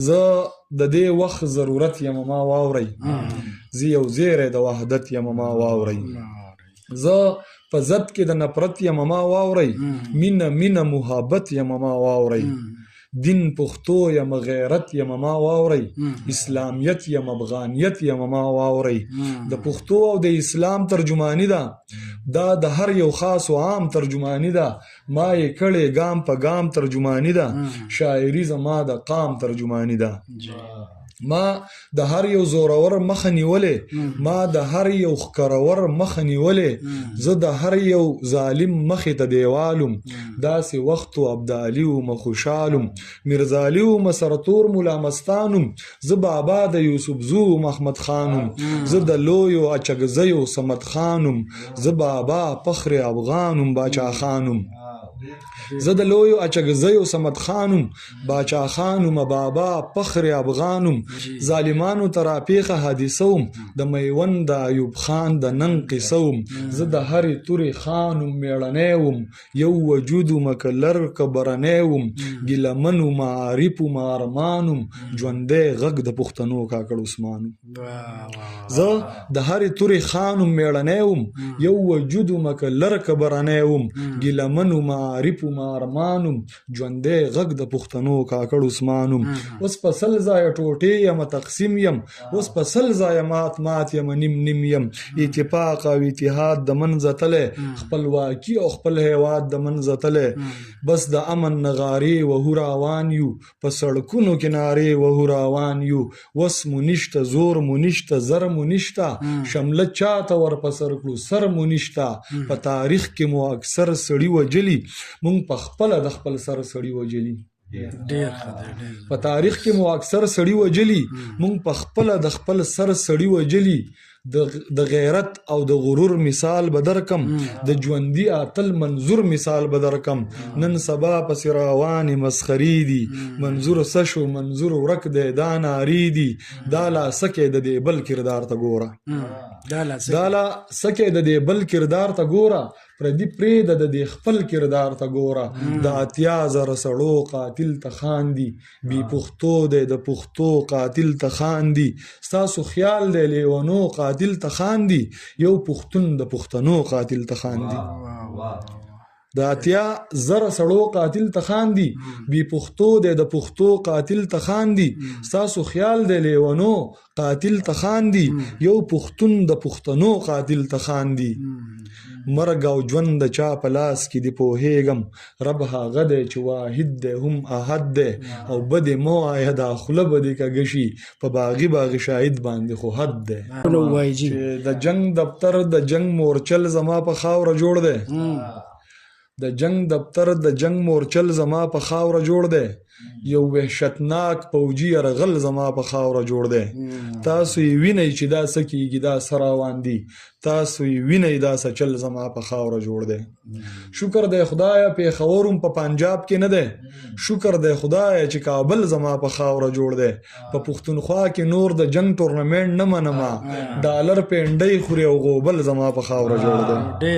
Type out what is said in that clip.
زه د دې وخت ضرورت یم ما واورئ، زه یو زیری د وحدت یم ما واورئ. زه په ضد کې د نفرت یم ما واورئ، مینه مینه محبت یم ما واورئ. دین پښتو یم غیرت یم ما واورئ، اسلامیت یم افغانیت یم ما واورئ. د پښتو او د اسلام ترجمانی ده، دا د هر یو خاص او عام ترجمانی ده. ما یې کړې ګام په ګام ترجمانی ده، شاعري زما د قام ترجمانی ده. ما د هر یو زورور مخه نیولې، ما د هر یو ښکرور مخه نیولې. زه د هر یو ظالم مخې ته دیوالم، داسې وخت و ابدالي وم خوشحالم. میرزالي وم سرتور ملا مستانم، زه بابا د یوسف زو محمد خانم. زه د لویو اچګزیو صمد خانم، زه بابا فخر افغانم باچا خانم. زه د لویو اچګزیو صمد خانم، باچا خانم بابا فخر افغانم. ظالمانو ترا پیخه حادثوم، د میوند د ایوب خان د نن قصوم. زه د هرې تورې خانم میړنی وم، یو وجود مکلر کبرنی وم. ګیلمنو معارفو مارمانم، ژوندی غږ د پښتنو کاکړ عثمانم. زه د هرې تورې خانم میړنی وم، یو وجود مکلر کبرنی وم. ګیلمنو معارفو مارمانم، ژوندی غږ د پښتنو کاکړ عثمانم. اوس په سل ځایه ټوټې یم تقسیم یم، اوس په سل ځایه مات یم نیم نیم یم. اتفاق او اتحاد د منځه تللی، خپلواکي او خپل هیواد د منځه تللی. بس د امن نغارې وهو روان یو، په سړکونو کې نارې وهو روان یو. وس مو نشته زور مو نشته زر مو نشته، شمله چاته ور په سر کړو سر مو نشته. په تاریخ کې مو اکثر سړي وجلي، مونږ په خپله د خپل سر سړي وجلي. په تاریخ کې مو اکثر سړي وجلي، مونږ په خپله د خپل سر سړي وجلي. د غیرت او د غرور مثال به درکم، د ژوندي اتل منظور مثال به درکم. نن سبا پسې روانې مسخرې دي، منظور څه شو منظور ورک دی دا نارې دي. دا لا سکې د دې بل کردار ته ګوره، دا لا سکې د دې بل کردار ته ګوره. پردي پرېږده د دې خپل کردار ته ګوره. د اتیا زره سړو قاتل ته خاندي، بې پښتو دی د پښتو قاتل ته خاندي. ستاسو خیال دی لیونو قاتل ته خاندي، یو پښتون د پښتنو قاتل ته خاندي. د اتیا زره سړو قاتل ته خاندي، بې پښتو دی د پښتو قاتل ته خاندي. ستاسو خیال دی لیونو قاتل ته خاندي، یو پښتون د پښتنو قاتل ته خاندي. مرګ او ژوند د چا په لاس کې دی پوهېږم، رب هغه دی چې واحد دی هم احد دی. او بدې مه وایه دا خوله به دې کږه شي، په باغي باغي شاهد باندې خو حد دی. چې د جنگ دفتر د جنگ مورچل زما په خاوره جوړ دی، د جنگ دفتر د جنگ مورچل زما په خاوره جوړ دی. یو وحشتناک پوجي یرغل زما په خاوره جوړ دی. تاسو یې وینئ چې دا څه کېږي دا څه روان دي، تاسو یې وینئ دا څه چل زما په خاوره جوړ دی. شکر دی خدایه پېښورم په پنجاب کې نه دی، شکر دی خدایه چې کابل زما په خاوره جوړ دی. په پښتونخوا کې نور د جنگ ټورنمنټ نه منمه، ډالر پینډۍ خوري او غوبل زما په خاوره جوړ دی.